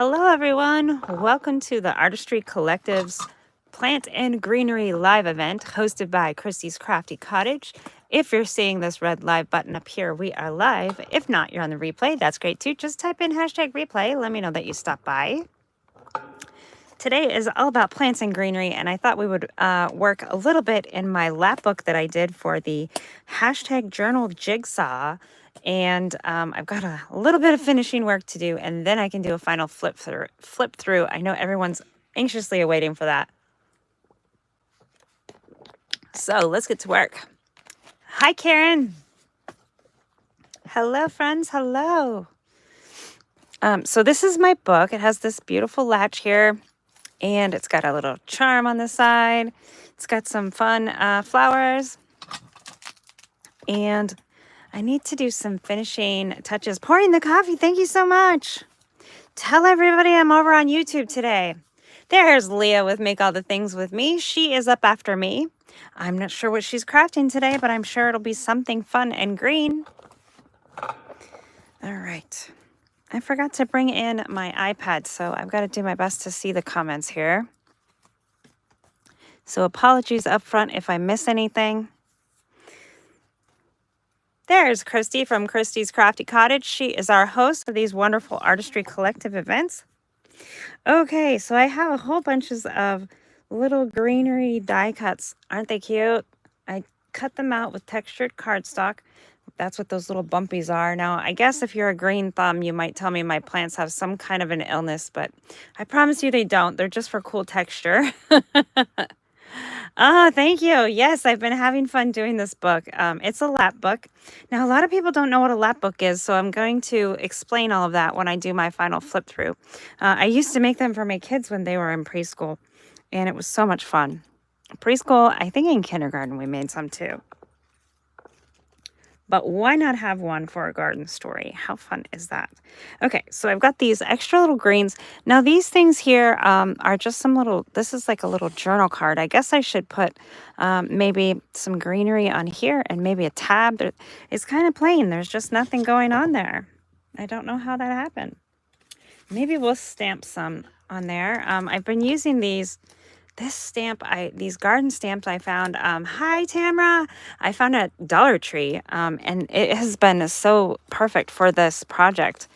Hello, everyone. Welcome to the Artistry Collective's Plant and Greenery live event hosted by Christy's Crafty Cottage. If you're seeing this red live button up here, we are live. If not, you're on the replay. That's great too. Just type in hashtag replay. Let me know that you stopped by. Today is all about plants and greenery, and I thought we would work a little bit in my lap book that I did for the hashtag journal jigsaw. And I've got a little bit of finishing work to do, and then I can do a final flip through. I know everyone's anxiously awaiting for that. So let's get to work. Hi, Karen. Hello, friends. Hello. So this is my book. It has this beautiful latch here, and it's got a little charm on the side. It's got some fun flowers, and I need to do some finishing touches. Pouring the coffee, thank you so much. Tell everybody I'm over on YouTube today. There's Leah with Make All the Things With Me. She is up after me. I'm not sure what she's crafting today, but I'm sure it'll be something fun and green. All right. I forgot to bring in my iPad, so I've got to do my best to see the comments here. So apologies up front if I miss anything. There's Christy from Christy's Crafty Cottage. She is our host of these wonderful Artistry Collective events. Okay, so I have a whole bunches of little greenery die cuts. Aren't they cute? I cut them out with textured cardstock. That's what those little bumpies are. Now, I guess if you're a green thumb, you might tell me my plants have some kind of an illness, but I promise you they don't. They're just for cool texture. Thank you. Yes, I've been having fun doing this book. It's a lap book. Now, a lot of people don't know what a lap book is, so I'm going to explain all of that when I do my final flip through. I used to make them for my kids when they were in preschool, and it was so much fun. Preschool, I think in kindergarten we made some too. But why not have one for a garden story? How fun is that? Okay, so I've got these extra little greens. Now these things here are just some little, this is like a little journal card. I guess I should put maybe some greenery on here and maybe a tab. It's kind of plain. There's just nothing going on there. I don't know how that happened. Maybe we'll stamp some on there. I've been using these garden stamps I found. Hi, Tamra. I found at Dollar Tree, and it has been so perfect for this project.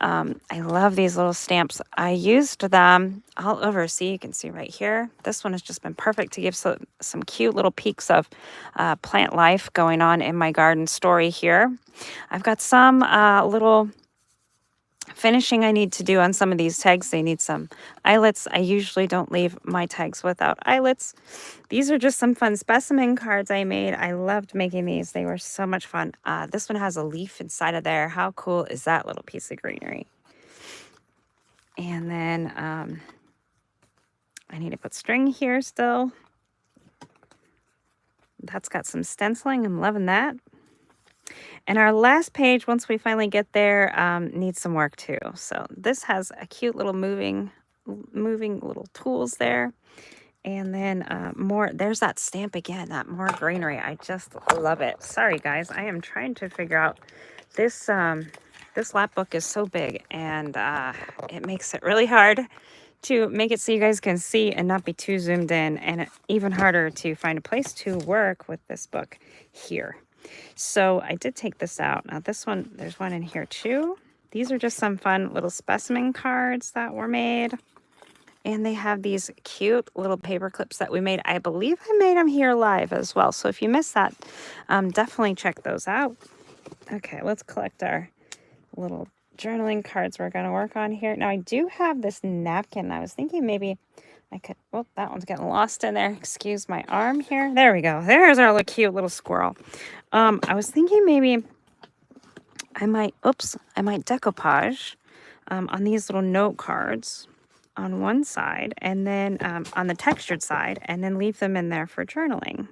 I love these little stamps. I used them all over. See, you can see right here. This one has just been perfect to give some cute little peeks of plant life going on in my garden story here. I've got some little finishing I need to do on some of these tags. They need some eyelets. I usually don't leave my tags without eyelets. These are just some fun specimen cards I made. I loved making these. They were so much fun. This one has a leaf inside of there. How cool is that little piece of greenery? And then I need to put string here still. That's got some stenciling. I'm loving that. And our last page, once we finally get there, needs some work too. So this has a cute little moving little tools there. And then more, there's that stamp again, that more greenery. I just love it. Sorry guys, I am trying to figure out this, this lap book is so big and it makes it really hard to make it so you guys can see and not be too zoomed in, and even harder to find a place to work with this book here. So I did take this out. Now this one, there's one in here too. These are just some fun little specimen cards that were made. And they have these cute little paper clips that we made. I believe I made them here live as well. So if you missed that, definitely check those out. Okay, let's collect our little journaling cards we're going to work on here. Now I do have this napkin. I was thinking maybe I could, oh, that one's getting lost in there. Excuse my arm here. There we go. There's our little cute little squirrel. I was thinking maybe I might decoupage on these little note cards on one side and then on the textured side, and then leave them in there for journaling.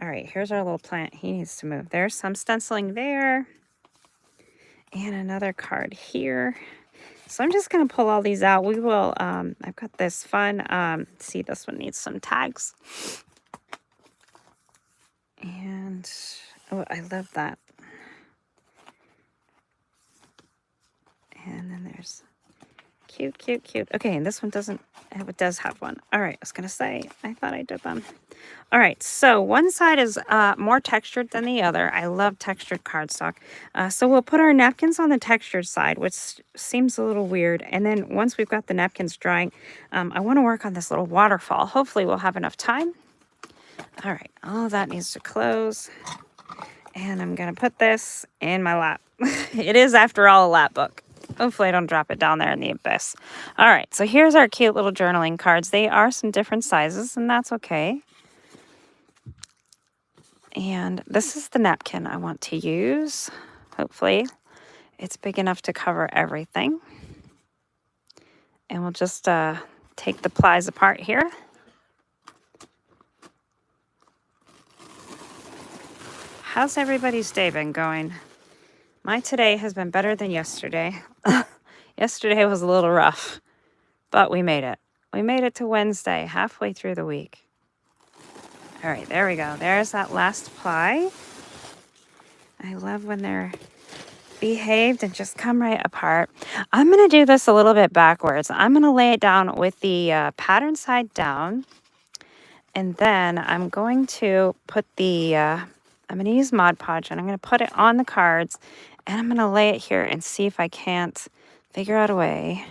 All right, here's our little plant. He needs to move. There's some stenciling there and another card here. So I'm just going to pull all these out. We will, I've got this fun, see, this one needs some tags. And, oh, I love that. And then there's Cute, cute, cute. Okay, and this one doesn't, it does have one. All right, I was going to say, I thought I did them. All right, so one side is more textured than the other. I love textured cardstock. So we'll put our napkins on the textured side, which seems a little weird. And then once we've got the napkins drying, I want to work on this little waterfall. Hopefully we'll have enough time. All right, all that needs to close. And I'm going to put this in my lap. It is, after all, a lap book. Hopefully I don't drop it down there in the abyss. All right, so here's our cute little journaling cards. They are some different sizes, and that's okay. And this is the napkin I want to use. Hopefully it's big enough to cover everything. And we'll just take the plies apart here. How's everybody's day been going? My today has been better than yesterday. Yesterday was a little rough, but we made it. We made it to Wednesday, halfway through the week. All right, there we go. There's that last ply. I love when they're behaved and just come right apart. I'm going to do this a little bit backwards. I'm going to lay it down with the pattern side down. And then I'm going to put the, I'm going to use Mod Podge and I'm going to put it on the cards. And I'm going to lay it here and see if I can't figure out a way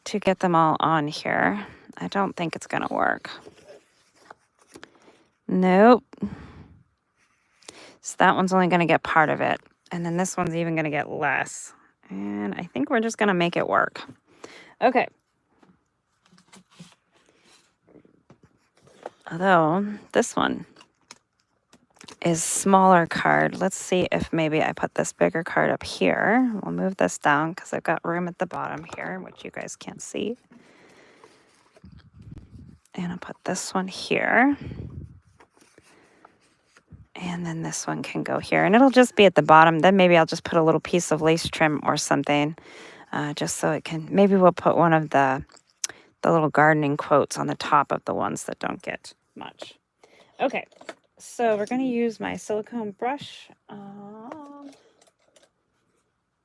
to get them all on here. I don't think it's going to work. Nope. So that one's only going to get part of it. And then this one's even going to get less. And I think we're just going to make it work. Okay. Although this one is smaller card. Let's see if maybe I put this bigger card up here. We'll move this down because I've got room at the bottom here, which you guys can't see. And I'll put this one here. And then this one can go here. And it'll just be at the bottom. Then maybe I'll just put a little piece of lace trim or something. Just so it can, maybe we'll put one of the little gardening quotes on the top of the ones that don't get much. Okay, so we're going to use my silicone brush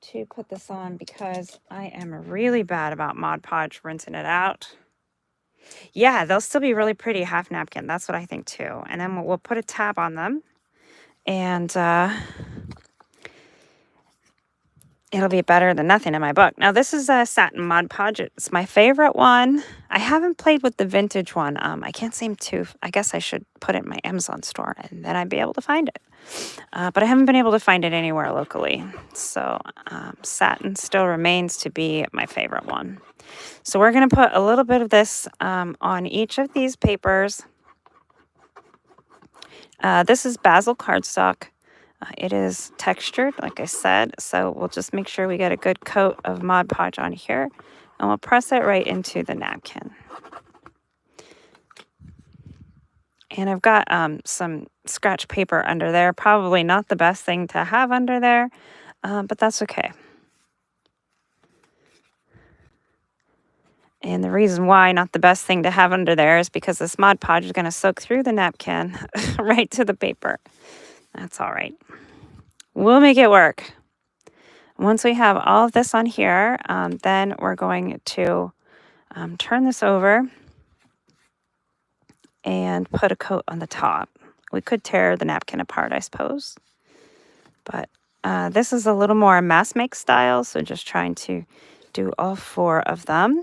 to put this on because I am really bad about Mod Podge rinsing it out. Yeah, they'll still be really pretty half napkin. That's what I think too. And then we'll put a tab on them. And it'll be better than nothing in my book. Now, this is a satin Mod Podge. It's my favorite one. I haven't played with the vintage one. I can't seem to. I guess I should put it in my Amazon store, and then I'd be able to find it. But I haven't been able to find it anywhere locally. So satin still remains to be my favorite one. So we're going to put a little bit of this on each of these papers. This is basil cardstock. It is textured, like I said, so we'll just make sure we get a good coat of Mod Podge on here, and we'll press it right into the napkin. And I've got some scratch paper under there. Probably not the best thing to have under there, but that's okay. And the reason why not the best thing to have under there is because this Mod Podge is going to soak through the napkin right to the paper. That's all right. We'll make it work. Once we have all of this on here, then we're going to turn this over and put a coat on the top. We could tear the napkin apart, I suppose. But this is a little more mass make style, so just trying to do all 4 of them.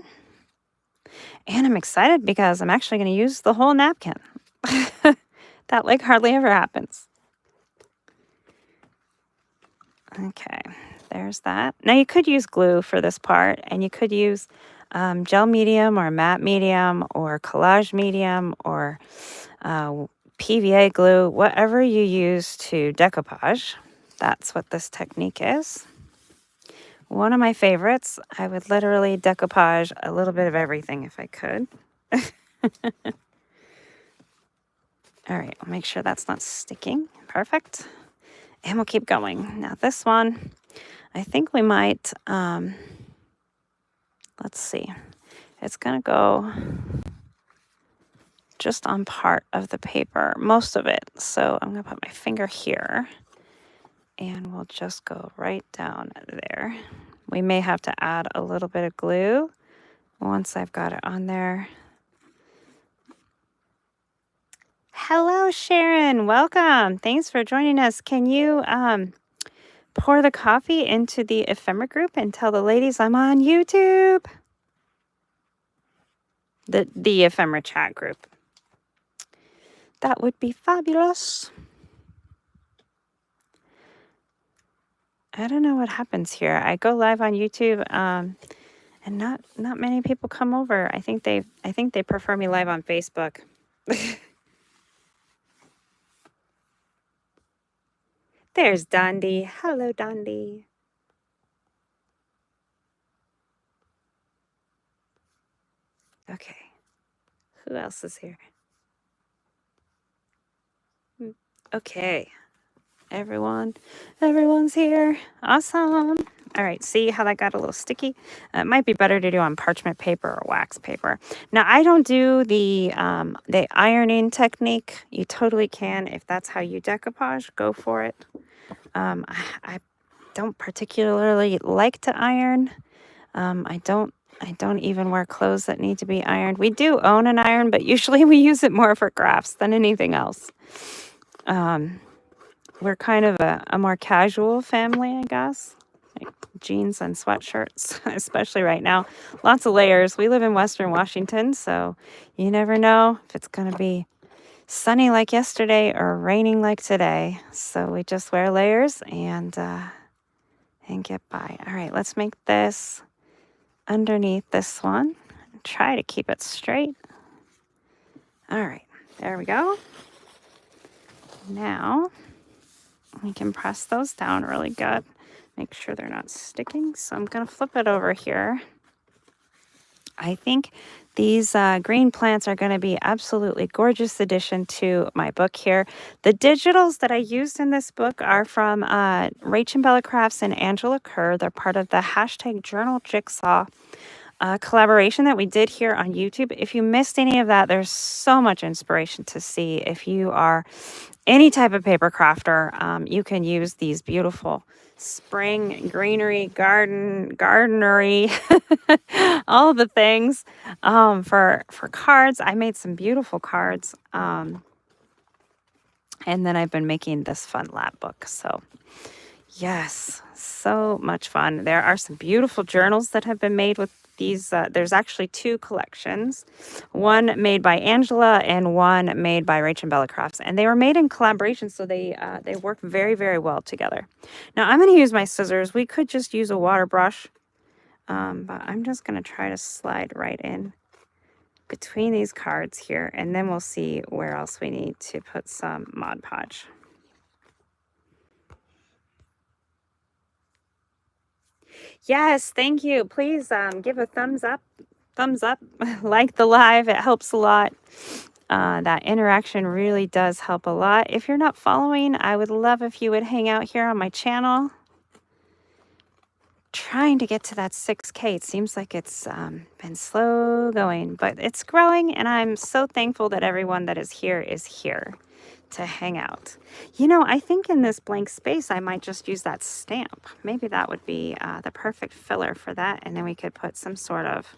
And I'm excited because I'm actually going to use the whole napkin. That like hardly ever happens. Okay, there's that. Now you could use glue for this part, and you could use gel medium or matte medium or collage medium or PVA glue, whatever you use to decoupage. That's what this technique is. One of my favorites. I would literally decoupage a little bit of everything if I could. All right, I'll make sure that's not sticking. Perfect. And we'll keep going. Now this one, I think we might, let's see. It's going to go just on part of the paper, most of it. So I'm going to put my finger here and we'll just go right down there. We may have to add a little bit of glue once I've got it on there. Hello, Sharon. Welcome. Thanks for joining us. Can you pour the coffee into the ephemera group and tell the ladies I'm on YouTube? The ephemera chat group. That would be fabulous. I don't know what happens here. I go live on YouTube, and not many people come over. I think they prefer me live on Facebook. There's Dondi. Hello, Dondi. Okay. Who else is here? Okay. Everyone's here. Awesome. All right, see how that got a little sticky? It might be better to do on parchment paper or wax paper. Now, I don't do the ironing technique. You totally can. If that's how you decoupage, go for it. I don't particularly like to iron. I don't even wear clothes that need to be ironed. We do own an iron, but usually we use it more for crafts than anything else. We're kind of a more casual family, I guess. Like jeans and sweatshirts, especially right now. Lots of layers. We live in Western Washington, so you never know if it's going to be sunny like yesterday or raining like today. So we just wear layers and get by. All right, let's make this underneath this one. Try to keep it straight. All right, there we go. Now we can press those down really good. Make sure they're not sticking. So I'm going to flip it over here. I think these green plants are going to be absolutely gorgeous addition to my book here. The digitals that I used in this book are from Rach and Bella Crafts and Angela Kerr. They're part of the hashtag Journal Jigsaw collaboration that we did here on YouTube. If you missed any of that, there's so much inspiration to see. If you are any type of paper crafter, you can use these beautiful spring greenery, gardenery, all the things for cards. I made some beautiful cards. And then I've been making this fun lab book. So yes, so much fun. There are some beautiful journals that have been made with these. There's actually two collections, one made by Angela and one made by Rach and Bella Crafts. And they were made in collaboration, so they work very, very well together. Now I'm going to use my scissors. We could just use a water brush, but I'm just going to try to slide right in between these cards here, and then we'll see where else we need to put some Mod Podge. Yes, thank you. Please give a thumbs up, like the live. It helps a lot. That interaction really does help a lot. If you're not following, I would love if you would hang out here on my channel. Trying to get to that 6K. It seems like it's been slow going, but it's growing, and I'm so thankful that everyone that is here to hang out. You know, I think in this blank space, I might just use that stamp. Maybe that would be the perfect filler for that. And then we could put some sort of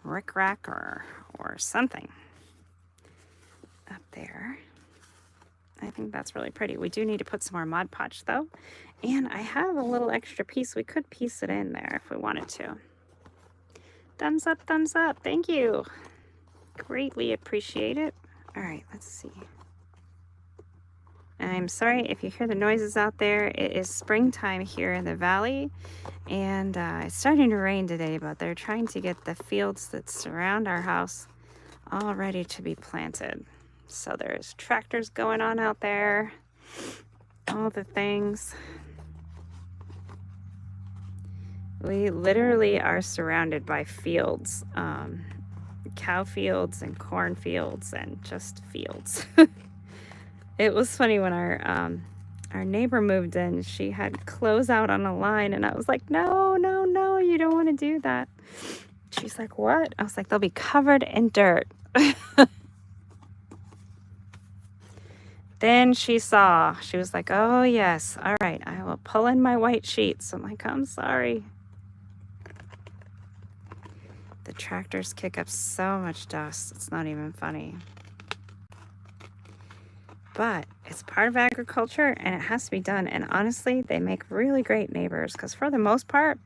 rickrack or something up there. I think that's really pretty. We do need to put some more Mod Podge though. And I have a little extra piece. We could piece it in there if we wanted to. Thumbs up, thumbs up. Thank you. Greatly appreciate it. All right, let's see. I'm sorry if you hear the noises out there. It is springtime here in the valley, and it's starting to rain today, but they're trying to get the fields that surround our house all ready to be planted. So there's tractors going on out there, all the things. We literally are surrounded by fields. Cow fields and corn fields and just fields. It was funny when our neighbor moved in. She had clothes out on a line, and I was like, no, you don't want to do that. She's like, what? I was like, they'll be covered in dirt. Then she was like, oh yes, all right, I will pull in my white sheets. I'm like, I'm sorry. The tractors kick up so much dust. It's not even funny. But it's part of agriculture and it has to be done. And honestly, they make really great neighbors because for the most part,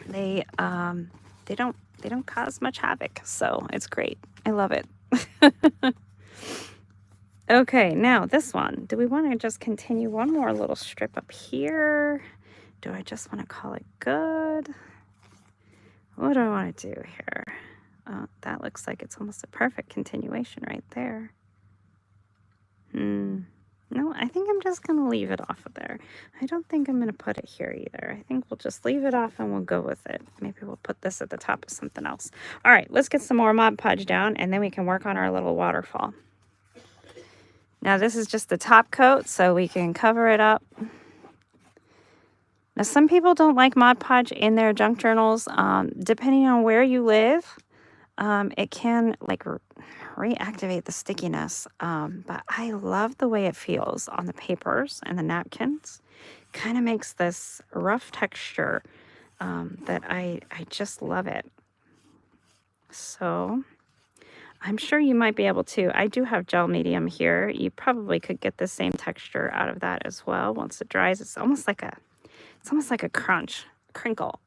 they don't cause much havoc. So it's great. I love it. Okay, now this one. Do we want to just continue one more little strip up here? Do I just want to call it good? What do I want to do here? That looks like it's almost a perfect continuation right there. No, I think I'm just going to leave it off of there. I don't think I'm going to put it here either. I think we'll just leave it off and we'll go with it. Maybe we'll put this at the top of something else. All right, let's get some more Mod Podge down and then we can work on our little waterfall. Now this is just the top coat, so we can cover it up. Now some people don't like Mod Podge in their junk journals. Depending on where you live, it can like reactivate the stickiness. But I love the way it feels on the papers and the napkins. Kind of makes this rough texture that I just love it. So I'm sure you might be able to. I do have gel medium here. You probably could get the same texture out of that as well. Once it dries, it's almost like a crinkle.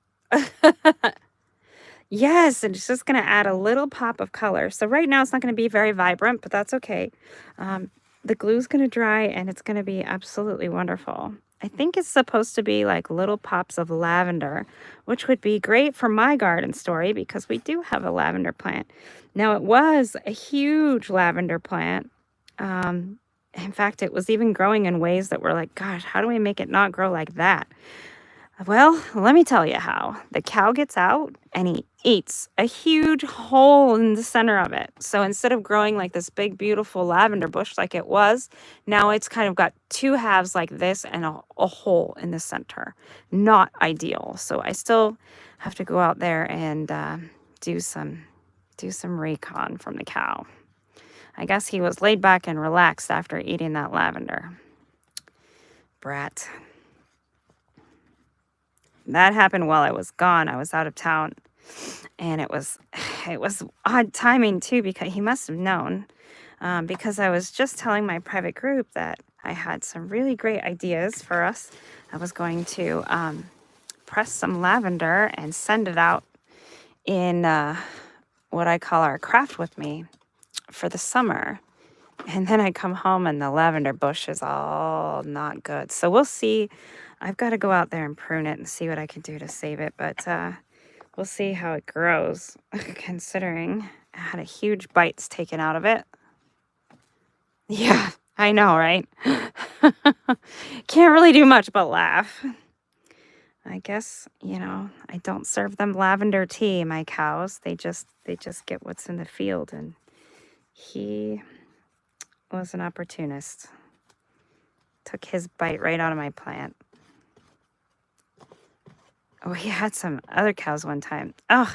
Yes, and it's just going to add a little pop of color. So right now it's not going to be very vibrant, but that's okay. The glue's going to dry and it's going to be absolutely wonderful. I think it's supposed to be like little pops of lavender, which would be great for my garden story because we do have a lavender plant. Now, it was a huge lavender plant. In fact, it was even growing in ways that were like, gosh, how do we make it not grow like that? Well, let me tell you how. The cow gets out and he eats a huge hole in the center of it. So instead of growing like this big, beautiful lavender bush like it was, now it's kind of got two halves like this and a hole in the center. Not ideal. So I still have to go out there and do some recon from the cow. I guess he was laid back and relaxed after eating that lavender. Brat. That happened while I was gone. I was out of town. And it was odd timing too, because he must have known. Because I was just telling my private group that I had some really great ideas for us. I was going to press some lavender and send it out in what I call our craft with me for the summer. And then I come home and the lavender bush is all not good. So we'll see. I've got to go out there and prune it and see what I can do to save it. But we'll see how it grows, considering I had a huge bites taken out of it. Yeah, I know, right? Can't really do much but laugh. I guess, I don't serve them lavender tea, my cows. They just get what's in the field. And he was an opportunist. Took his bite right out of my plant. We had some other cows one time. Oh,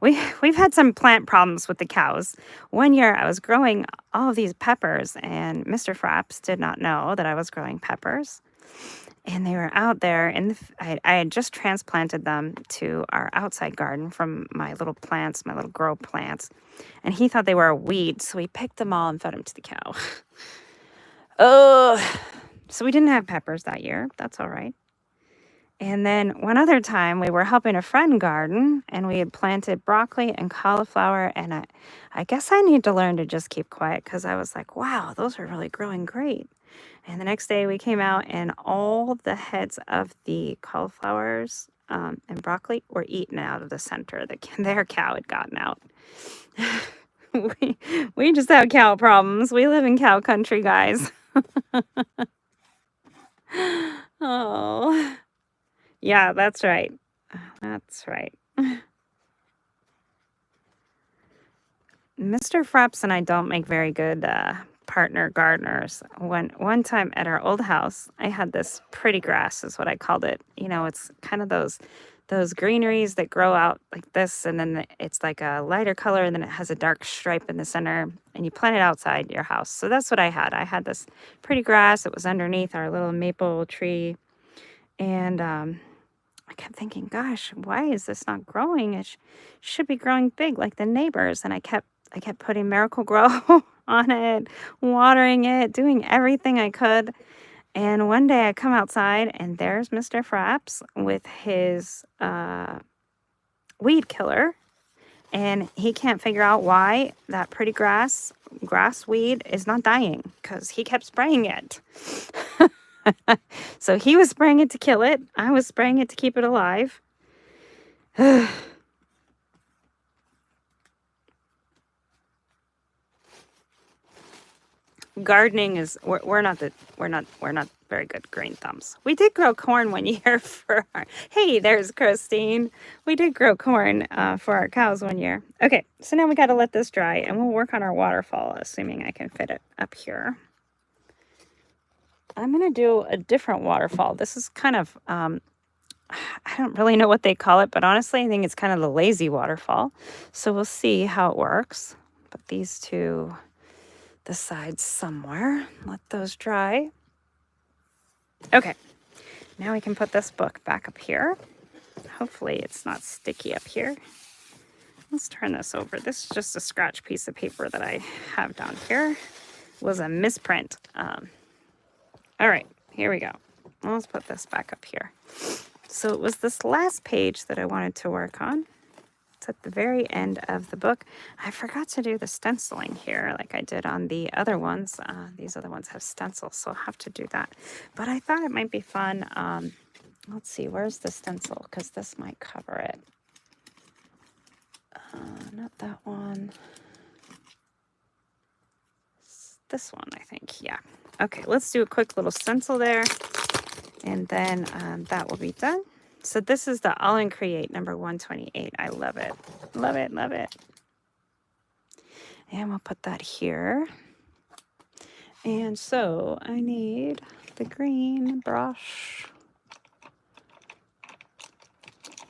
we've had some plant problems with the cows. One year I was growing all of these peppers and Mr. Frapps did not know that I was growing peppers. And they were out there and I had just transplanted them to our outside garden from my little plants, my little grow plants. And he thought they were a weed, so we picked them all and fed them to the cow. Oh, so we didn't have peppers that year. That's all right. And then one other time we were helping a friend garden and we had planted broccoli and cauliflower. And I guess I need to learn to just keep quiet because I was like, wow, those are really growing great. And the next day we came out and all the heads of the cauliflowers and broccoli were eaten out of the center. Their cow had gotten out. we just have cow problems. We live in cow country, guys. Oh. Yeah, that's right. That's right. Mr. Frapps and I don't make very good partner gardeners. One time at our old house, I had this pretty grass, is what I called it. It's kind of those greeneries that grow out like this, and then it's like a lighter color, and then it has a dark stripe in the center, and you plant it outside your house. So that's what I had. I had this pretty grass. It was underneath our little maple tree, and I kept thinking, gosh, why is this not growing? It should be growing big like the neighbors. And I kept putting Miracle Grow on it, watering it, doing everything I could. And one day I come outside and there's Mr. Frapps with his weed killer. And he can't figure out why that pretty grass weed is not dying because he kept spraying it. So he was spraying it to kill it. I was spraying it to keep it alive. Gardening is we're not very good green thumbs. We did grow corn one year for our, hey, there's Christine. We did grow corn for our cows one year. Okay, so now we got to let this dry and we'll work on our waterfall, assuming I can fit it up here. I'm going to do a different waterfall. This is kind of, I don't really know what they call it, but honestly, I think it's kind of the lazy waterfall. So we'll see how it works. Put these to the sides somewhere. Let those dry. Okay, now we can put this book back up here. Hopefully it's not sticky up here. Let's turn this over. This is just a scratch piece of paper that I have down here. It was a misprint. All right, here we go. Let's put this back up here. So it was this last page that I wanted to work on. It's at the very end of the book. I forgot to do the stenciling here like I did on the other ones. These other ones have stencils, so I'll have to do that. But I thought it might be fun. Let's see, where's the stencil? Because this might cover it. Not that one. This one, I think. Yeah. Okay, let's do a quick little stencil there. And then that will be done. So this is the All in Create number 128. I love it. Love it, love it. And we'll put that here. And so I need the green brush.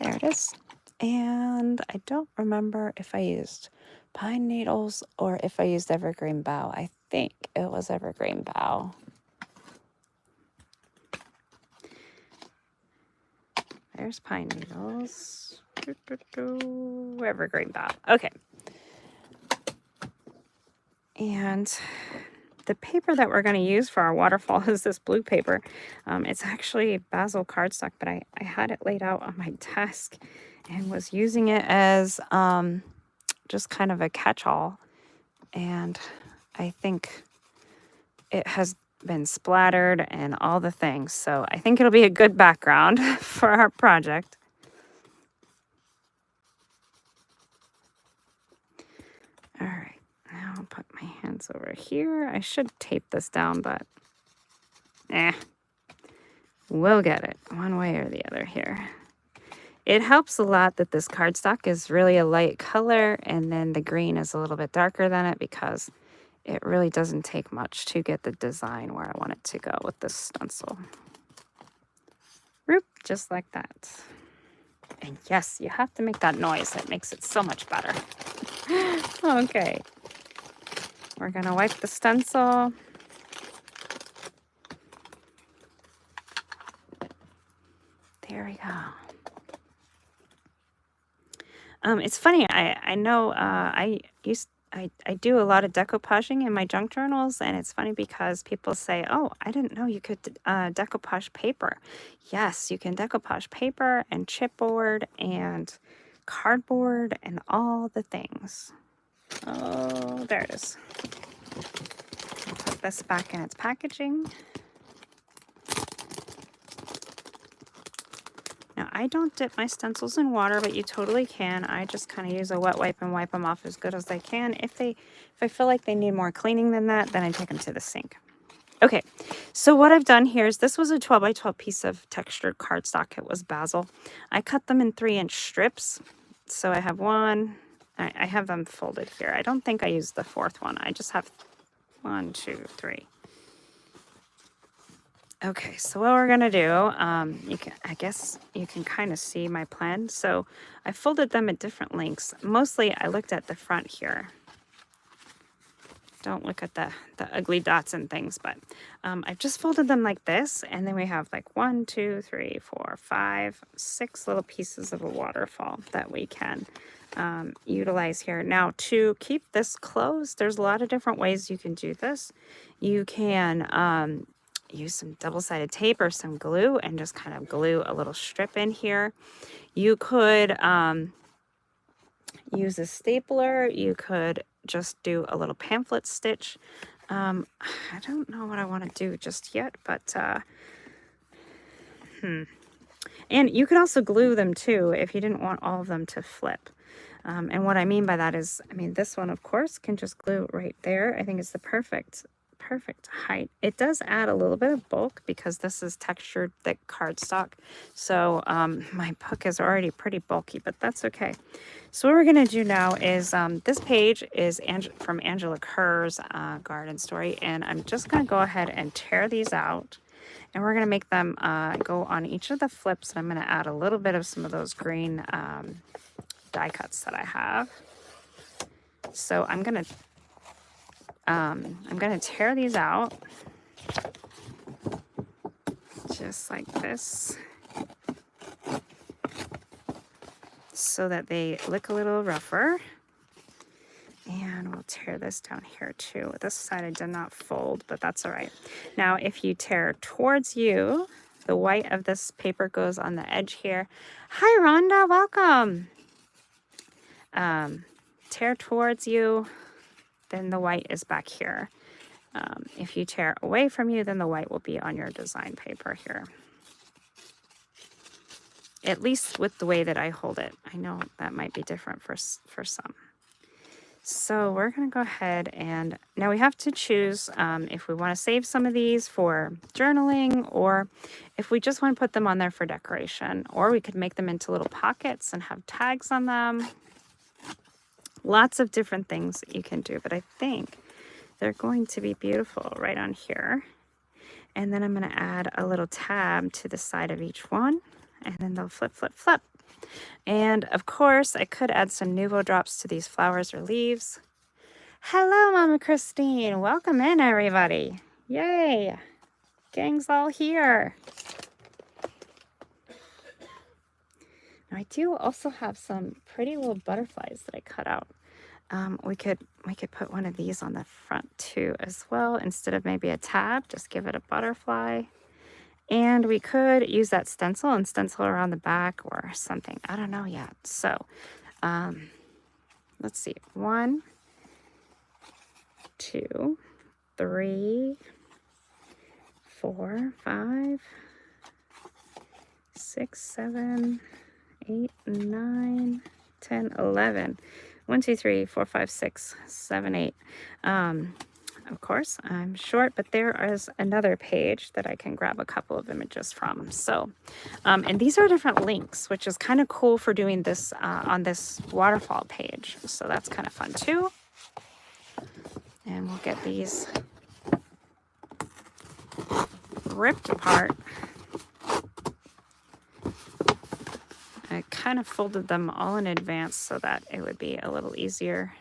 There it is. And I don't remember if I used pine needles or if I used evergreen bough. I think it was evergreen bough. There's pine needles. Evergreen bough. Okay. And the paper that we're going to use for our waterfall is this blue paper. It's actually basil cardstock, but I had it laid out on my desk and was using it as just kind of a catch-all. And I think it has been splattered and all the things. So I think it'll be a good background for our project. All right, now I'll put my hands over here. I should tape this down, but we'll get it one way or the other here. It helps a lot that this cardstock is really a light color and then the green is a little bit darker than it because it really doesn't take much to get the design where I want it to go with this stencil. Roop, just like that. And yes, you have to make that noise. It makes it so much better. Okay. We're going to wipe the stencil. There we go. It's funny. I know I do a lot of decoupaging in my junk journals, and it's funny because people say, oh, I didn't know you could decoupage paper. Yes, you can decoupage paper and chipboard and cardboard and all the things. Oh, there it is. Put this back in its packaging. Now, I don't dip my stencils in water, but you totally can. I just kind of use a wet wipe and wipe them off as good as I can. If I feel like they need more cleaning than that, then I take them to the sink. Okay, so what I've done here is this was a 12 by 12 piece of textured cardstock. It was basil. I cut them in 3-inch strips. So I have one. I have them folded here. I don't think I used the fourth one. I just have 1, 2, 3. Okay, so what we're gonna do, I guess you can kind of see my plan. So I folded them at different lengths. Mostly I looked at the front here. don't look at the ugly dots and things, but I've just folded them like this, and then we have like 1, 2, 3, 4, 5, 6 little pieces of a waterfall that we can utilize here. Now, to keep this closed, there's a lot of different ways you can do this. You can use some double-sided tape or some glue and just kind of glue a little strip in here. You could use a stapler. You could just do a little pamphlet stitch. I don't know what I want to do just yet, but and you could also glue them too if you didn't want all of them to flip. And what I mean by that is, I mean, this one, of course, can just glue right there. I think it's the perfect height. It does add a little bit of bulk because this is textured thick cardstock. So my book is already pretty bulky, but that's okay. So what we're going to do now is this page is from Angela Kerr's garden story, and I'm just going to go ahead and tear these out, and we're going to make them go on each of the flips. And I'm going to add a little bit of some of those green die cuts that I have. So I'm going to tear these out just like this so that they look a little rougher. And we'll tear this down here too. This side I did not fold, but that's all right. Now, if you tear towards you, the white of this paper goes on the edge here. Hi, Rhonda, welcome. Tear towards you, then the white is back here. If you tear away from you, then the white will be on your design paper here. At least with the way that I hold it. I know that might be different for some. So we're going to go ahead and now we have to choose if we want to save some of these for journaling, or if we just want to put them on there for decoration, or we could make them into little pockets and have tags on them. Lots of different things that you can do, but I think they're going to be beautiful right on here. And then I'm going to add a little tab to the side of each one, and then they'll flip, flip, flip. And of course, I could add some Nuvo drops to these flowers or leaves. Hello, Mama Christine. Welcome in, everybody. Yay. Gang's all here. Now, I do also have some pretty little butterflies that I cut out. We could put one of these on the front too as well. Instead of maybe a tab, just give it a butterfly. And we could use that stencil and stencil around the back or something. I don't know yet. So let's see. 1, 2, 3, 4, 5, 6, 7, 8, 9, 10, 11. 1, 2, 3, 4, 5, 6, 7, 8. Of course, I'm short, but there is another page that I can grab a couple of images from. So, and these are different links, which is kind of cool for doing this on this waterfall page. So that's kind of fun too. And we'll get these ripped apart. I kind of folded them all in advance so that it would be a little easier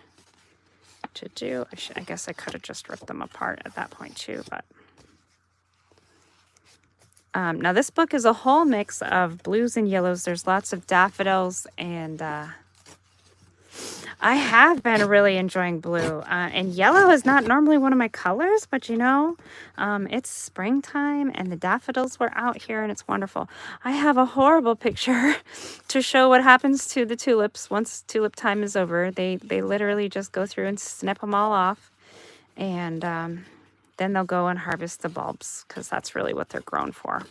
to do. I guess I could have just ripped them apart at that point too, but now this book is a whole mix of blues and yellows. There's lots of daffodils, and I have been really enjoying blue, and yellow is not normally one of my colors, but you know, it's springtime and the daffodils were out here and it's wonderful. I have a horrible picture to show what happens to the tulips once tulip time is over. They literally just go through and snip them all off, and then they'll go and harvest the bulbs because that's really what they're grown for.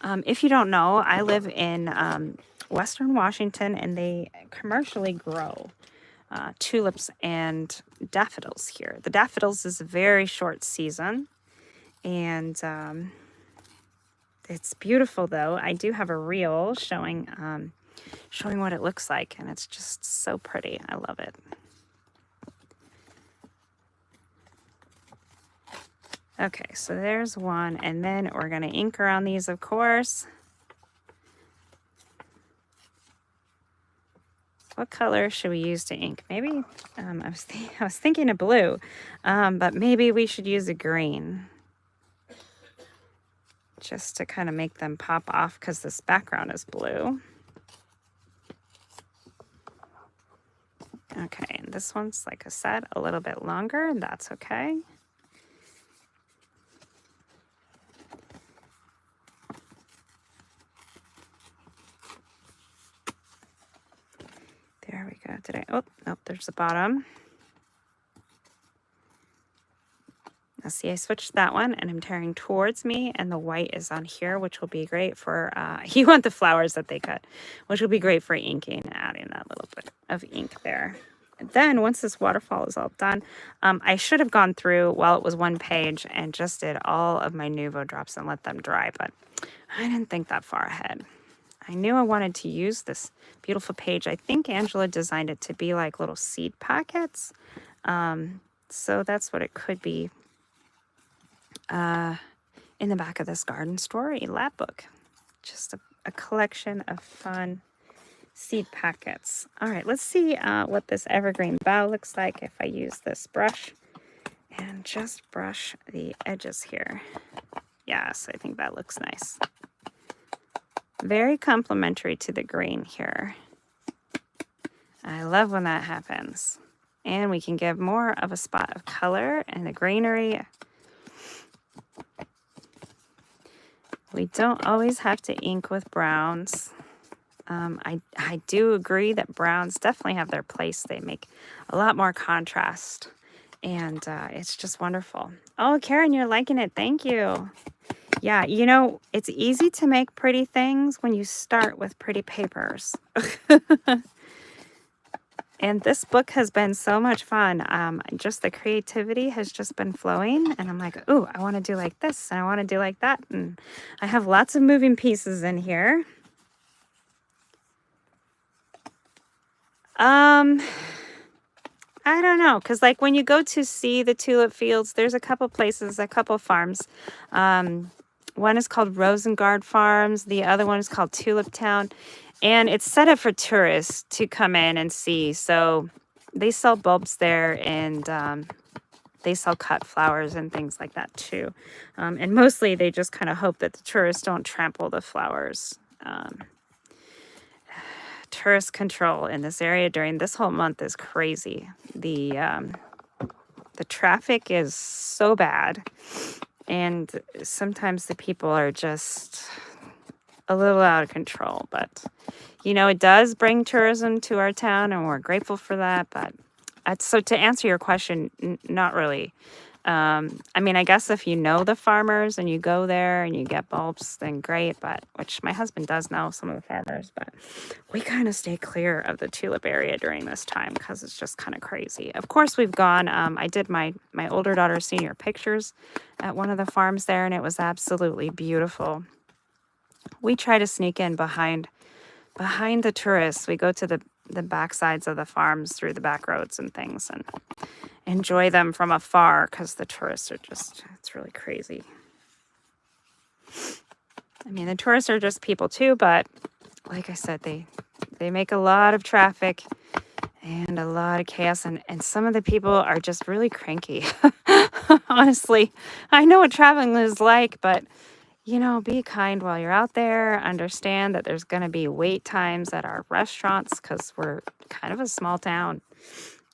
If you don't know, I live in Western Washington, and they commercially grow tulips and daffodils here. The daffodils is a very short season, and it's beautiful though. I do have a reel showing what it looks like, and it's just so pretty. I love it. Okay, so there's one, and then we're going to ink around these, of course. What color should we use to ink? Maybe, I was thinking of blue, but maybe we should use a green. Just to kind of make them pop off because this background is blue. Okay, and this one's, like I said, a little bit longer, and that's okay. There we go. Oh, nope, there's the bottom. Now see, I switched that one, and I'm tearing towards me, and the white is on here, which will be great for, you want the flowers that they cut, which will be great for inking, adding that little bit of ink there. And then once this waterfall is all done, I should have gone through while it was one page and just did all of my Nuvo drops and let them dry, but I didn't think that far ahead. I knew I wanted to use this beautiful page. I think Angela designed it to be like little seed packets. So that's what it could be in the back of this Garden Story lab book. Just a collection of fun seed packets. All right, let's see what this evergreen bough looks like if I use this brush and just brush the edges here. Yes, I think that looks nice. Very complementary to the green here. I love when that happens. And we can give more of a spot of color in the greenery. We don't always have to ink with browns. I do agree that browns definitely have their place. They make a lot more contrast, and it's just wonderful. Oh, Karen, you're liking it. Thank you. Yeah, you know, it's easy to make pretty things when you start with pretty papers. And this book has been so much fun. Just the creativity has just been flowing. And I'm like, ooh, I want to do like this, and I want to do like that. And I have lots of moving pieces in here. I don't know, because like when you go to see the tulip fields, there's a couple places, a couple farms. One is called Rosengard Farms. The other one is called Tulip Town. And it's set up for tourists to come in and see. So they sell bulbs there, and they sell cut flowers and things like that too. And mostly they just kind of hope that the tourists don't trample the flowers. Tourist control in this area during this whole month is crazy. The traffic is so bad, and sometimes the people are just a little out of control. But you know, it does bring tourism to our town, and we're grateful for that. But so to answer your question, not really. I mean, I guess if you know the farmers and you go there and you get bulbs, then great, but which my husband does know some of the farmers, but we kind of stay clear of the tulip area during this time because it's just kind of crazy. Of course, we've gone, I did my older daughter's senior pictures at one of the farms there, and it was absolutely beautiful. We try to sneak in behind the tourists. We go to the back sides of the farms through the back roads and things and enjoy them from afar because the tourists are just, it's really crazy. I mean, the tourists are just people too, but like I said, they make a lot of traffic and a lot of chaos, and some of the people are just really cranky. Honestly, I know what traveling is like, but you know, be kind while you're out there. Understand that there's going to be wait times at our restaurants because we're kind of a small town.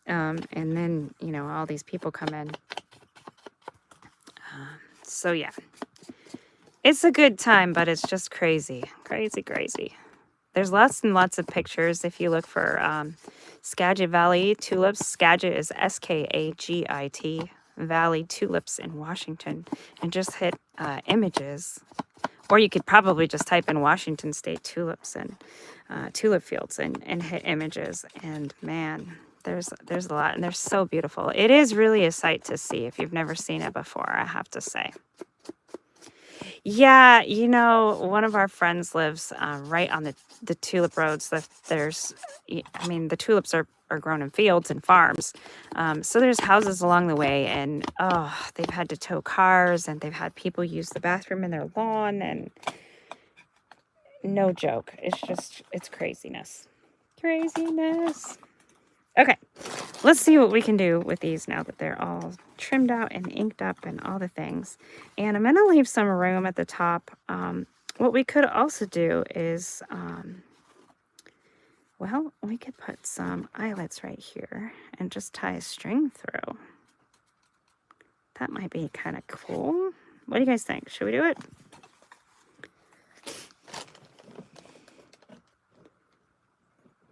And then, you know, all these people come in. So, yeah. It's a good time, but it's just crazy. Crazy, crazy. There's lots and lots of pictures if you look for Skagit Valley tulips. Skagit is Skagit. Valley tulips in Washington, and just hit images, or you could probably just type in Washington State tulips and tulip fields and hit images, and man, there's a lot, and they're so beautiful. It is really a sight to see if you've never seen it before, I have to say. Yeah, you know, one of our friends lives right on the tulip roads. I mean, the tulips are grown in fields and farms. So there's houses along the way, and they've had to tow cars, and they've had people use the bathroom in their lawn, and no joke. It's craziness. Craziness. Okay, let's see what we can do with these now that they're all trimmed out and inked up and all the things. And I'm going to leave some room at the top. What we could also do is, well, we could put some eyelets right here and just tie a string through. That might be kind of cool. What do you guys think? Should we do it?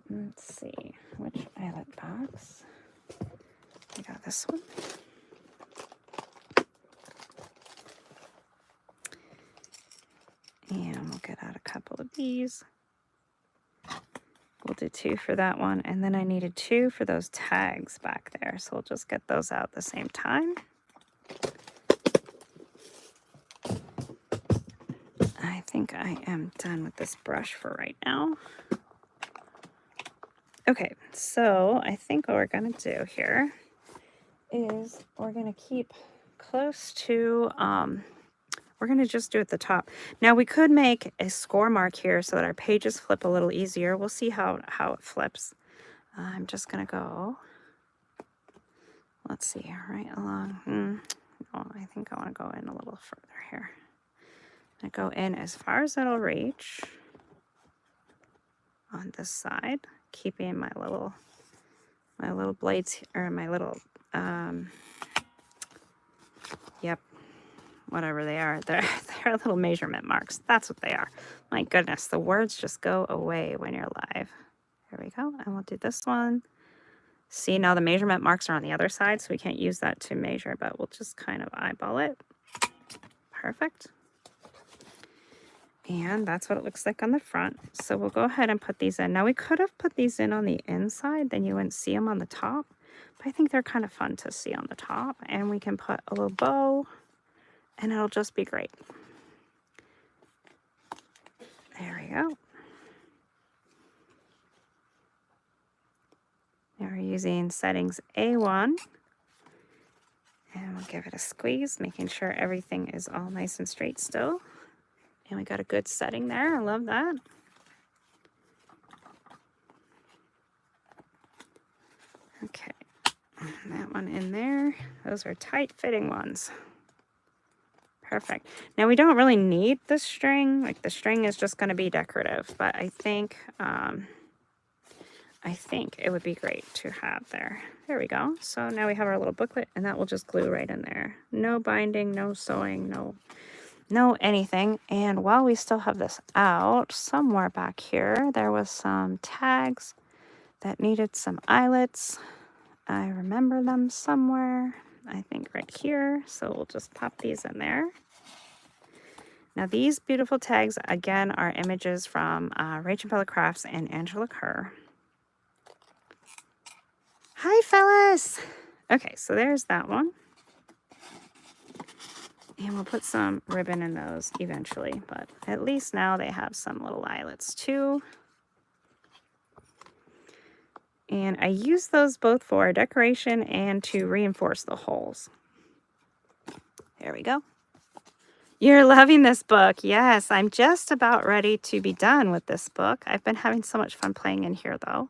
Let's see, which eyelet box? I got this one. And we'll get out a couple of these. We'll do 2 for that one. And then I needed 2 for those tags back there. So we'll just get those out at the same time. I think I am done with this brush for right now. Okay, so I think what we're going to do here is we're going to keep close to, we're going to just do at the top. Now we could make a score mark here so that our pages flip a little easier. We'll see how it flips. I'm just going to go, let's see, right along. Oh, I think I want to go in a little further here. I go in as far as it'll reach on this side, keeping my little blades, or my little, yep, whatever they are. They're little measurement marks. That's what they are. My goodness, the words just go away when you're live. Here we go. And we'll do this one. See, now the measurement marks are on the other side, so we can't use that to measure, but we'll just kind of eyeball it. Perfect. And that's what it looks like on the front. So we'll go ahead and put these in. Now we could have put these in on the inside, then you wouldn't see them on the top. But I think they're kind of fun to see on the top. And we can put a little bow, and it'll just be great. There we go. Now we're using settings A1. And we'll give it a squeeze, making sure everything is all nice and straight still. And we got a good setting there. I love that. Okay, that one in there. Those are tight fitting ones. Perfect. Now we don't really need the string. Like the string is just going to be decorative, but I think it would be great to have there. There we go. So now we have our little booklet, and that will just glue right in there. No binding, no sewing, no anything. And while we still have this out, somewhere back here there was some tags that needed some eyelets. I remember them somewhere, I think right here. So we'll just pop these in there. Now these beautiful tags again are images from Rachel Bella Crafts and Angela Kerr. Hi fellas. Okay, so there's that one. And we'll put some ribbon in those eventually, but at least now they have some little eyelets too. And I use those both for decoration and to reinforce the holes. There we go. You're loving this book. Yes, I'm just about ready to be done with this book. I've been having so much fun playing in here though.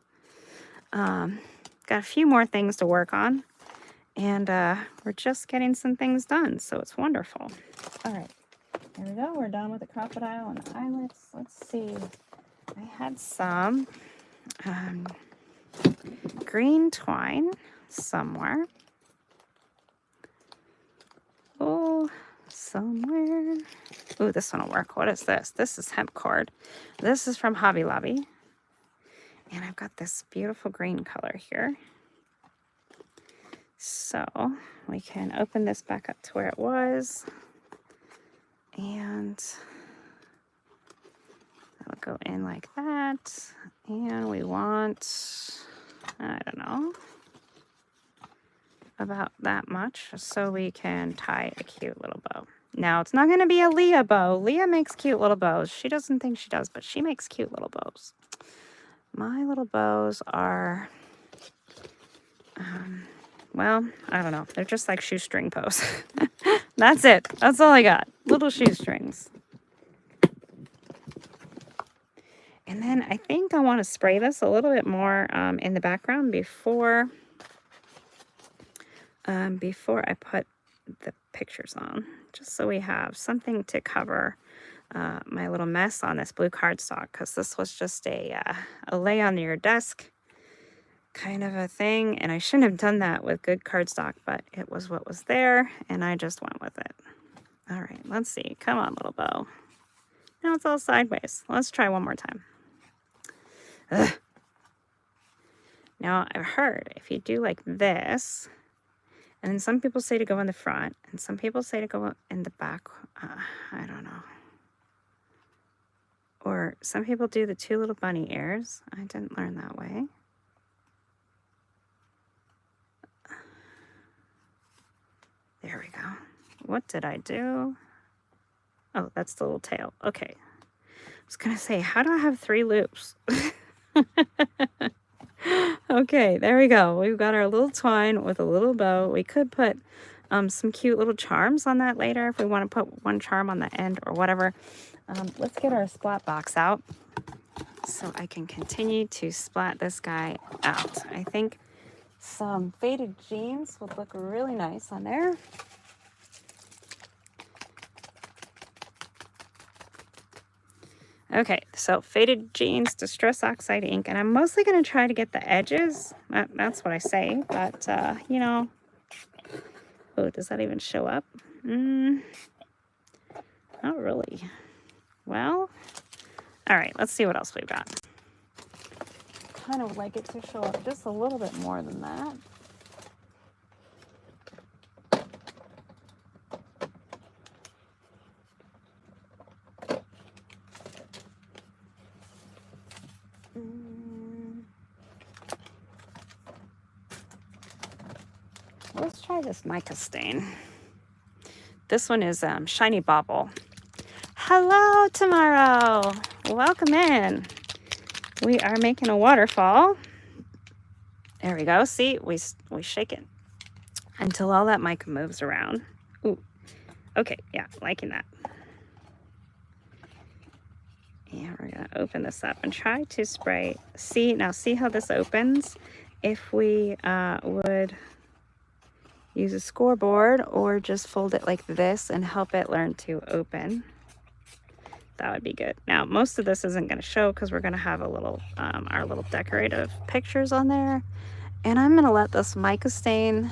Got a few more things to work on. And we're just getting some things done, so it's wonderful. All right, there we go. We're done with the crocodile and the eyelets. Let's see. I had some green twine somewhere. Oh, somewhere. Oh, this one will work. What is this? This is hemp cord. This is from Hobby Lobby. And I've got this beautiful green color here. So we can open this back up to where it was, and that'll go in like that. And we want, I don't know, about that much so we can tie a cute little bow. Now it's not going to be a Leah bow. Leah makes cute little bows. She doesn't think she does, but she makes cute little bows. My little bows are, well, I don't know. They're just like shoestring bows. That's it. That's all I got. Little shoestrings. And then I think I want to spray this a little bit more in the background before I put the pictures on, just so we have something to cover my little mess on this blue cardstock, because this was just a lay on your desk kind of a thing, and I shouldn't have done that with good cardstock, but it was what was there, and I just went with it. All right, let's see. Come on, little bow. Now it's all sideways. Let's try one more time. Ugh. Now, I've heard if you do like this, and then some people say to go in the front, and some people say to go in the back. I don't know. Or some people do the two little bunny ears. I didn't learn that way. There we go. What did I do? Oh, that's the little tail. Okay. I was going to say, how do I have 3 loops? Okay, there we go. We've got our little twine with a little bow. We could put some cute little charms on that later if we want to put one charm on the end or whatever. Let's get our splat box out so I can continue to splat this guy out. I think some faded jeans would look really nice on there. Okay, so faded jeans, distress oxide ink, and I'm mostly going to try to get the edges. That's what I say, but, you know. Oh, does that even show up? Not really. Well, all right, let's see what else we've got. Kind of like it to show up just a little bit more than that. Let's try this mica stain. This one is Shiny Bauble. Hello, Tomorrow. Welcome in. We are making a waterfall. There we go. See, we shake it until all that mica moves around. Ooh. Okay, yeah, liking that. And we're going to open this up and try to spray. See how this opens? If we would use a scoreboard or just fold it like this and help it learn to open, that would be good. Now, most of this isn't going to show because we're going to have a little, our little decorative pictures on there. And I'm going to let this mica stain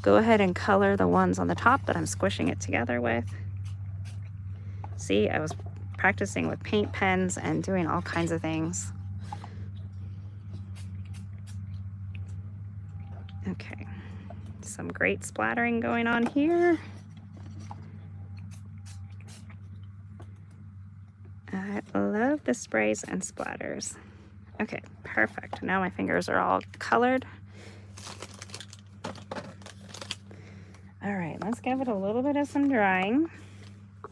go ahead and color the ones on the top that I'm squishing it together with. See, I was practicing with paint pens and doing all kinds of things. Okay, some great splattering going on here. I love the sprays and splatters. Okay, perfect. Now my fingers are all colored. All right, let's give it a little bit of some drying,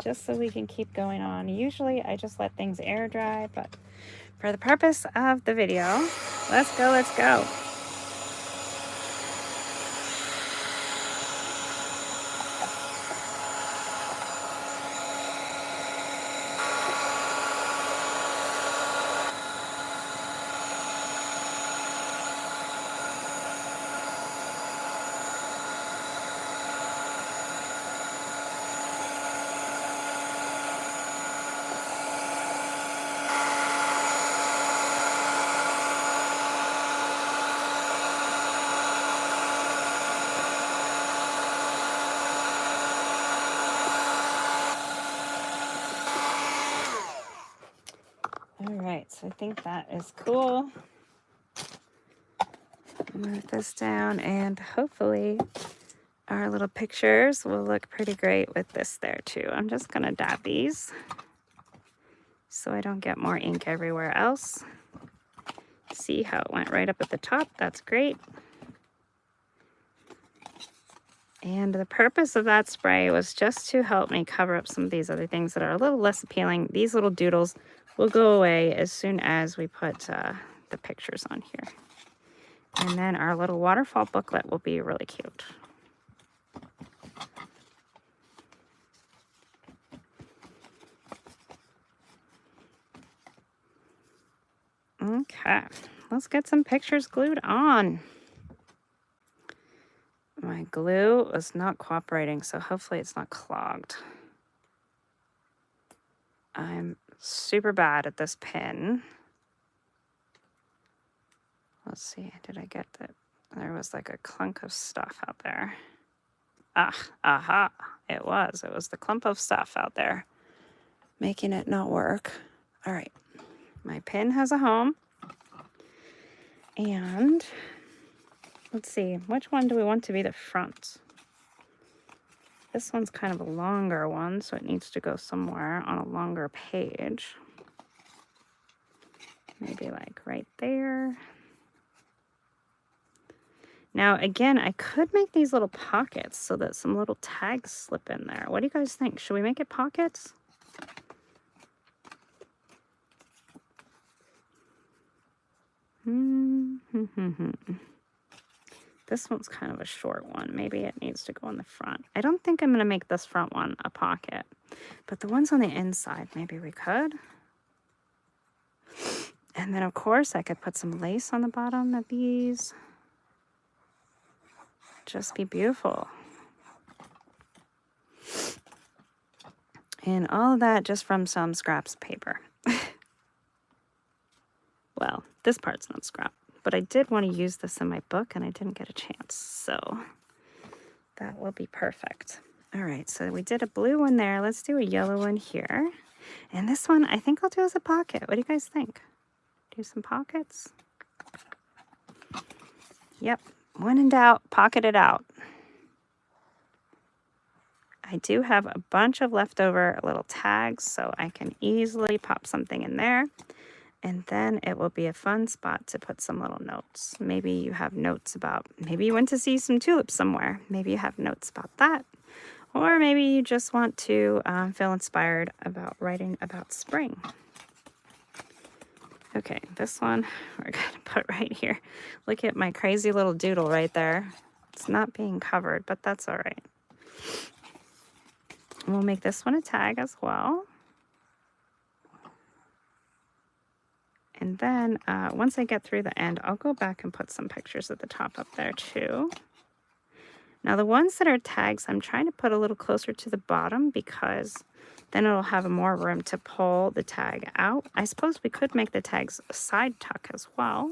just so we can keep going on. Usually I just let things air dry, but for the purpose of the video, let's go, let's go. So I think that is cool. Move this down, and hopefully our little pictures will look pretty great with this there too. I'm just going to dab these so I don't get more ink everywhere else. See how it went right up at the top? That's great. And the purpose of that spray was just to help me cover up some of these other things that are a little less appealing. These little doodles will go away as soon as we put the pictures on here. And then our little waterfall booklet will be really cute. Okay, let's get some pictures glued on. My glue is not cooperating, so hopefully it's not clogged. I'm super bad at this pin. Let's see, did I get that? There was like a clunk of stuff out there. Aha, it was the clump of stuff out there, making it not work. All right, my pin has a home. And let's see, which one do we want to be the front? This one's kind of a longer one, so it needs to go somewhere on a longer page. Maybe like right there. Now, again, I could make these little pockets so that some little tags slip in there. What do you guys think? Should we make it pockets? This one's kind of a short one. Maybe it needs to go in the front. I don't think I'm going to make this front one a pocket, but the ones on the inside, maybe we could. And then, of course, I could put some lace on the bottom of these. Just be beautiful. And all of that just from some scraps paper. Well, this part's not scrap, but I did want to use this in my book and I didn't get a chance, so that will be perfect. All right, so we did a blue one there. Let's do a yellow one here. And this one I think I'll do as a pocket. What do you guys think? Do some pockets? Yep, when in doubt, pocket it out. I do have a bunch of leftover little tags, so I can easily pop something in there. And then it will be a fun spot to put some little notes. Maybe you have notes about, maybe you went to see some tulips somewhere. Maybe you have notes about that. Or maybe you just want to feel inspired about writing about spring. Okay, this one we're going to put right here. Look at my crazy little doodle right there. It's not being covered, but that's all right. We'll make this one a tag as well. And then once I get through the end, I'll go back and put some pictures at the top up there too. Now the ones that are tags, I'm trying to put a little closer to the bottom because then it'll have more room to pull the tag out. I suppose we could make the tags a side tuck as well.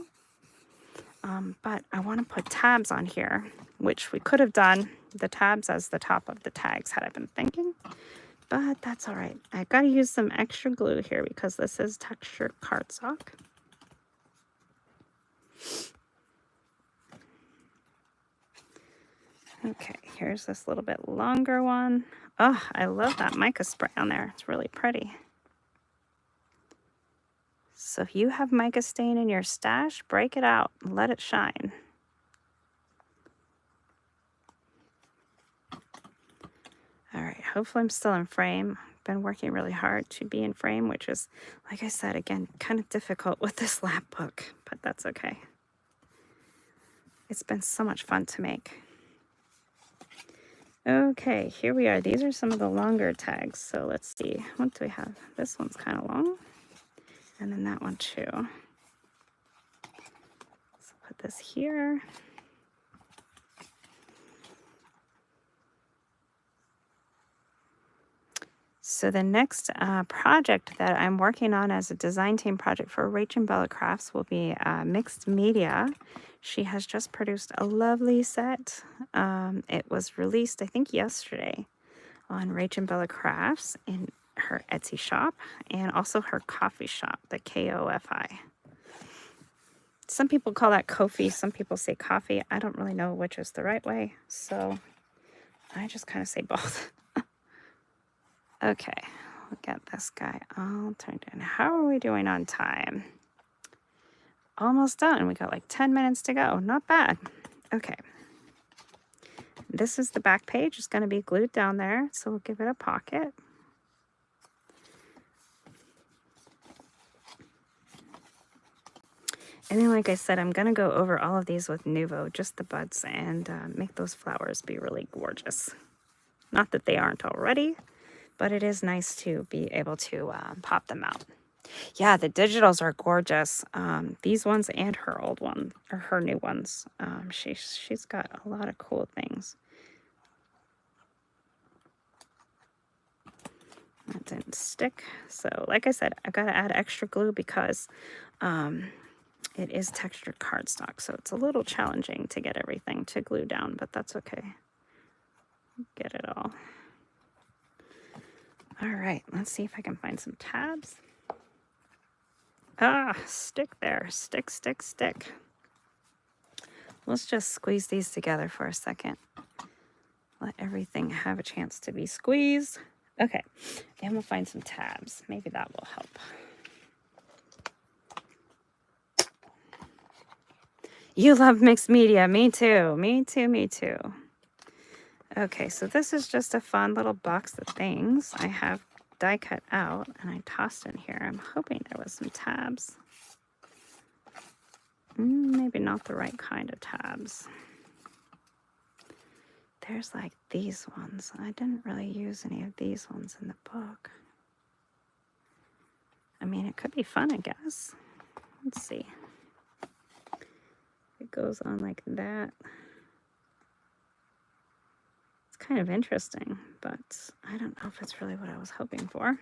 But I want to put tabs on here, which we could have done the tabs as the top of the tags had I been thinking. But that's all right. I got to use some extra glue here because this is textured cardstock. Okay, here's this little bit longer one. Oh, I love that mica spray on there. It's really pretty. So if you have mica stain in your stash, break it out and let it shine. All right, hopefully I'm still in frame. I've been working really hard to be in frame, which is, like I said, again, kind of difficult with this lap book, but that's okay. It's been so much fun to make. Okay, here we are. These are some of the longer tags. So let's see, what do we have? This one's kind of long, and then that one too. So put this here. So the next project that I'm working on as a design team project for Rachel Bella Crafts will be mixed media. She has just produced a lovely set. It was released, I think, yesterday on Rachel Bella Crafts in her Etsy shop and also her coffee shop, the KOFI. Some people call that Ko-fi, some people say coffee. I don't really know which is the right way, so I just kind of say both. Okay, we'll get this guy all turned in. How are we doing on time? Almost done. We got like 10 minutes to go. Not bad. Okay. This is the back page. It's going to be glued down there, so we'll give it a pocket. And then, like I said, I'm going to go over all of these with Nuvo, just the buds, and make those flowers be really gorgeous. Not that they aren't already, but it is nice to be able to pop them out. Yeah, the digitals are gorgeous. These ones and her old one, or her new ones. She's got a lot of cool things. That didn't stick. So like I said, I've got to add extra glue because it is textured cardstock. So it's a little challenging to get everything to glue down, but that's okay. Get it all. All right, let's see if I can find some tabs. Ah, stick there. Stick, stick, stick. Let's just squeeze these together for a second. Let everything have a chance to be squeezed. Okay, and we'll find some tabs. Maybe that will help. You love mixed media. Me too. Me too. Me too. Okay, so this is just a fun little box of things I have die cut out and I tossed in here. I'm hoping there was some tabs. Maybe not the right kind of tabs. There's like these ones. I didn't really use any of these ones in the book. I mean, it could be fun, I guess. Let's see. It goes on like that. It's kind of interesting, but I don't know if it's really what I was hoping for.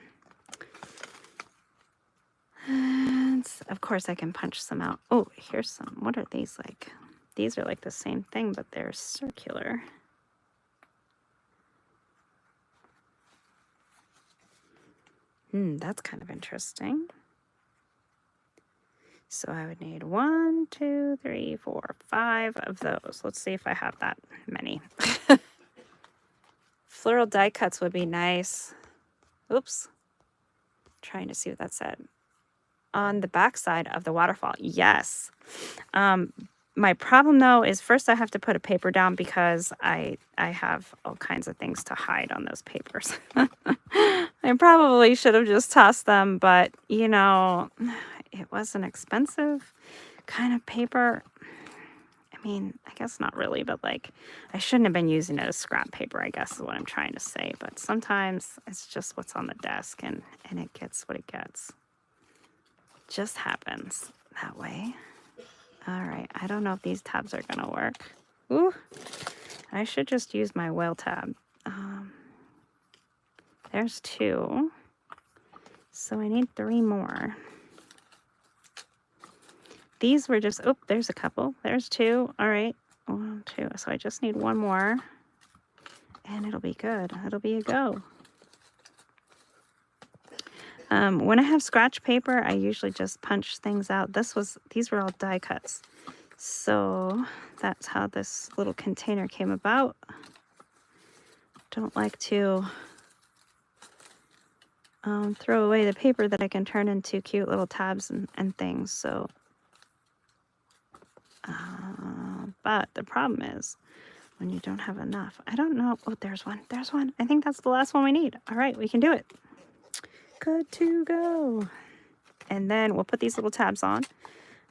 And of course, I can punch some out. Oh, here's some. What are these like? These are like the same thing, but they're circular. That's kind of interesting. So I would need 1, 2, 3, 4, 5 of those. Let's see if I have that many. Floral die cuts would be nice. Oops. Trying to see what that said. On the back side of the waterfall, yes. My problem though is first I have to put a paper down because I have all kinds of things to hide on those papers. I probably should have just tossed them, but you know, it was an expensive kind of paper. I mean, I guess not really, but like I shouldn't have been using it as scrap paper, I guess is what I'm trying to say. But sometimes it's just what's on the desk and it gets what it gets. Just happens that way. All right, I don't know if these tabs are gonna work. Ooh, I should just use my whale tab. There's 2, so I need 3 more. These were just, oh, there's a couple. There's 2, all right, 1, 2. So I just need 1 more, and it'll be good. It'll be a go. When I have scratch paper, I usually just punch things out. These were all die cuts. So that's how this little container came about. Don't like to throw away the paper that I can turn into cute little tabs and things. So, but the problem is when you don't have enough. I don't know. Oh, there's one. There's one. I think that's the last one we need. All right, we can do it. Good to go. And then we'll put these little tabs on,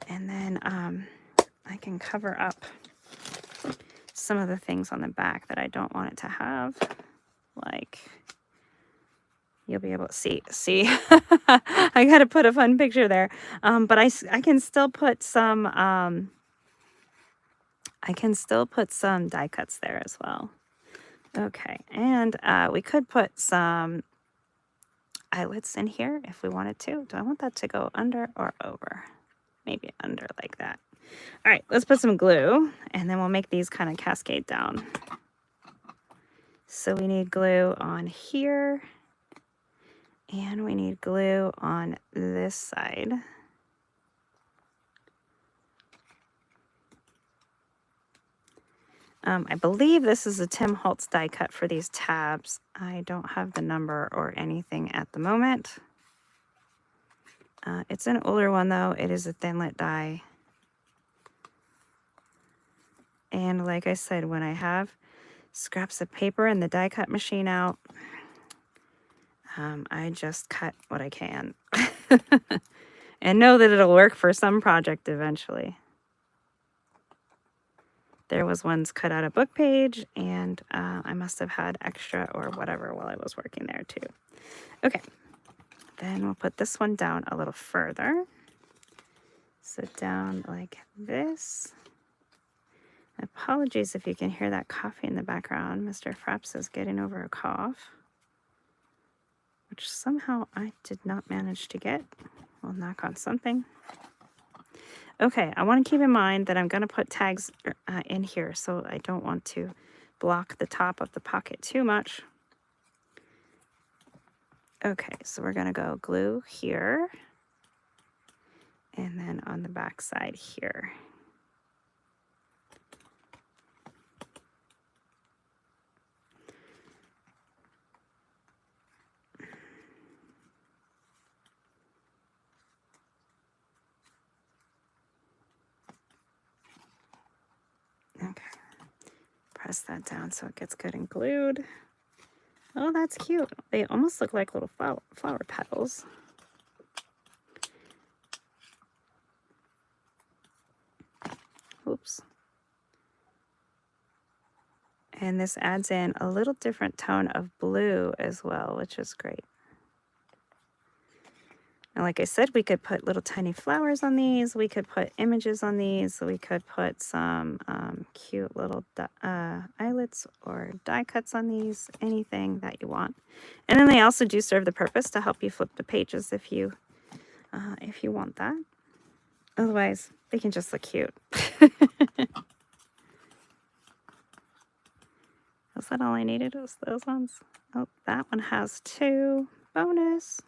and then I can cover up some of the things on the back that I don't want it to have. Like, you'll be able to see. I got to put a fun picture there. But I can still put some die cuts there as well. Okay, and we could put some eyelets in here if we wanted to. Do I want that to go under or over? Maybe under like that. All right, let's put some glue, and then we'll make these kind of cascade down. So we need glue on here, and we need glue on this side. I believe this is a Tim Holtz die cut for these tabs. I don't have the number or anything at the moment. It's an older one though. It is a thinlit die. And like I said, when I have scraps of paper and the die cut machine out, I just cut what I can. And know that it'll work for some project eventually. There was ones cut out a book page, and I must have had extra or whatever while I was working there too. Okay, Then we'll put this one down a little further. So down like this. Apologies if you can hear that coffee in the background. Mr. Frapps is getting over a cough, which somehow I did not manage to get. We'll knock on something. Okay, I want to keep in mind that I'm going to put tags in here, so I don't want to block the top of the pocket too much. Okay, so we're going to go glue here, and then on the back side here. Okay, press that down so it gets good and glued. Oh, that's cute. They almost look like little flower petals. Oops. And this adds in a little different tone of blue as well, which is great. And like I said, we could put little tiny flowers on these. We could put images on these. We could put some cute little eyelets or die cuts on these, anything that you want. And then they also do serve the purpose to help you flip the pages if you want that. Otherwise, they can just look cute. Was that all I needed? Was those ones? Oh, that one has 2. Bonus.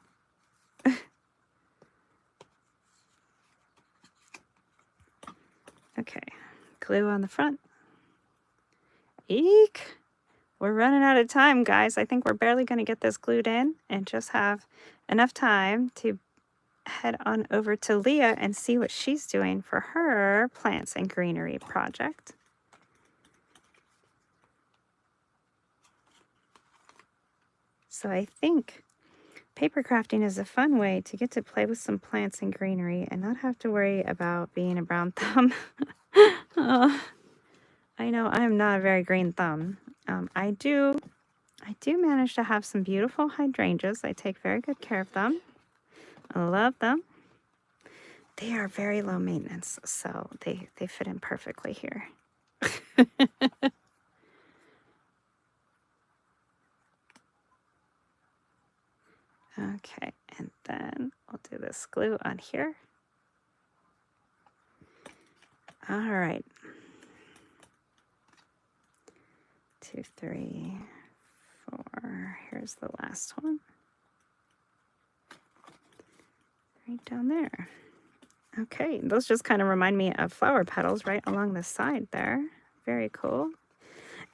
Okay, glue on the front. Eek! We're running out of time, guys. I think we're barely going to get this glued in and just have enough time to head on over to Leah and see what she's doing for her plants and greenery project. So I think paper crafting is a fun way to get to play with some plants and greenery and not have to worry about being a brown thumb. Oh, I know I'm not a very green thumb. I do manage to have some beautiful hydrangeas. I take very good care of them. I love them. They are very low maintenance, so they fit in perfectly here. Okay, and then I'll do this glue on here. All right. 2, 3, 4. Here's the last one. Right down there. Okay, those just kind of remind me of flower petals right along the side there. Very cool.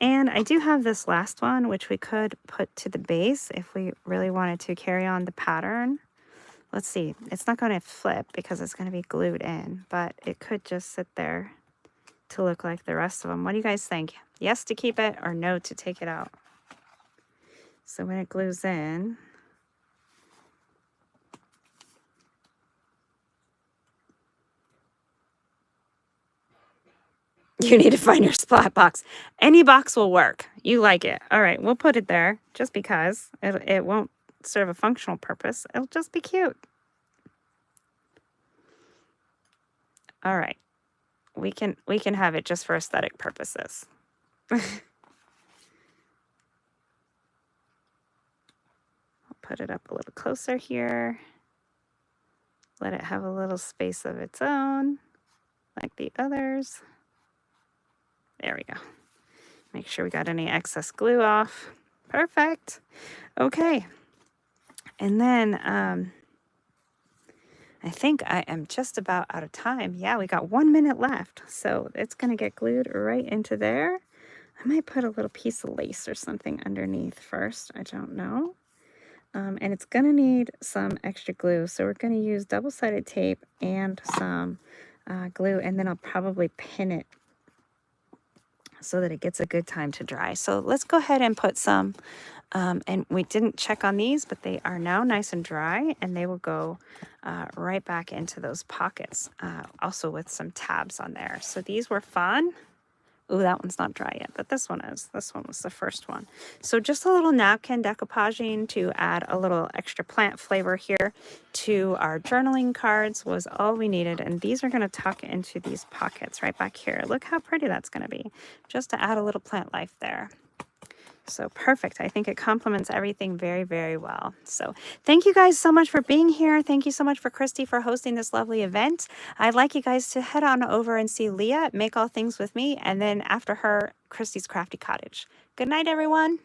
And I do have this last one, which we could put to the base if we really wanted to carry on the pattern. Let's see. It's not going to flip because it's going to be glued in, but it could just sit there to look like the rest of them. What do you guys think? Yes to keep it or no to take it out? So when it glues in, you need to find your spot box. Any box will work. You like it. All right, we'll put it there just because it won't serve a functional purpose. It'll just be cute. All right. We can have it just for aesthetic purposes. I'll put it up a little closer here. Let it have a little space of its own, like the others. There we go. Make sure we got any excess glue off. Perfect. Okay. And then I think I am just about out of time. Yeah, we got 1 minute left. So it's going to get glued right into there. I might put a little piece of lace or something underneath first. I don't know. And it's going to need some extra glue. So we're going to use double-sided tape and some glue. And then I'll probably pin it so that it gets a good time to dry. So let's go ahead and put some, and we didn't check on these, but they are now nice and dry, and they will go right back into those pockets, also with some tabs on there. So these were fun. Ooh, that one's not dry yet, but this one is. This one was the first one. So just a little napkin decoupaging to add a little extra plant flavor here to our journaling cards was all we needed. And these are going to tuck into these pockets right back here. Look how pretty that's going to be, just to add a little plant life there. So perfect. I think it complements everything very, very well. So thank you guys so much for being here. Thank you so much for Christy for hosting this lovely event. I'd like you guys to head on over and see Leah, Make All Things with Me, and then after her, Christy's Crafty Cottage. Good night, everyone.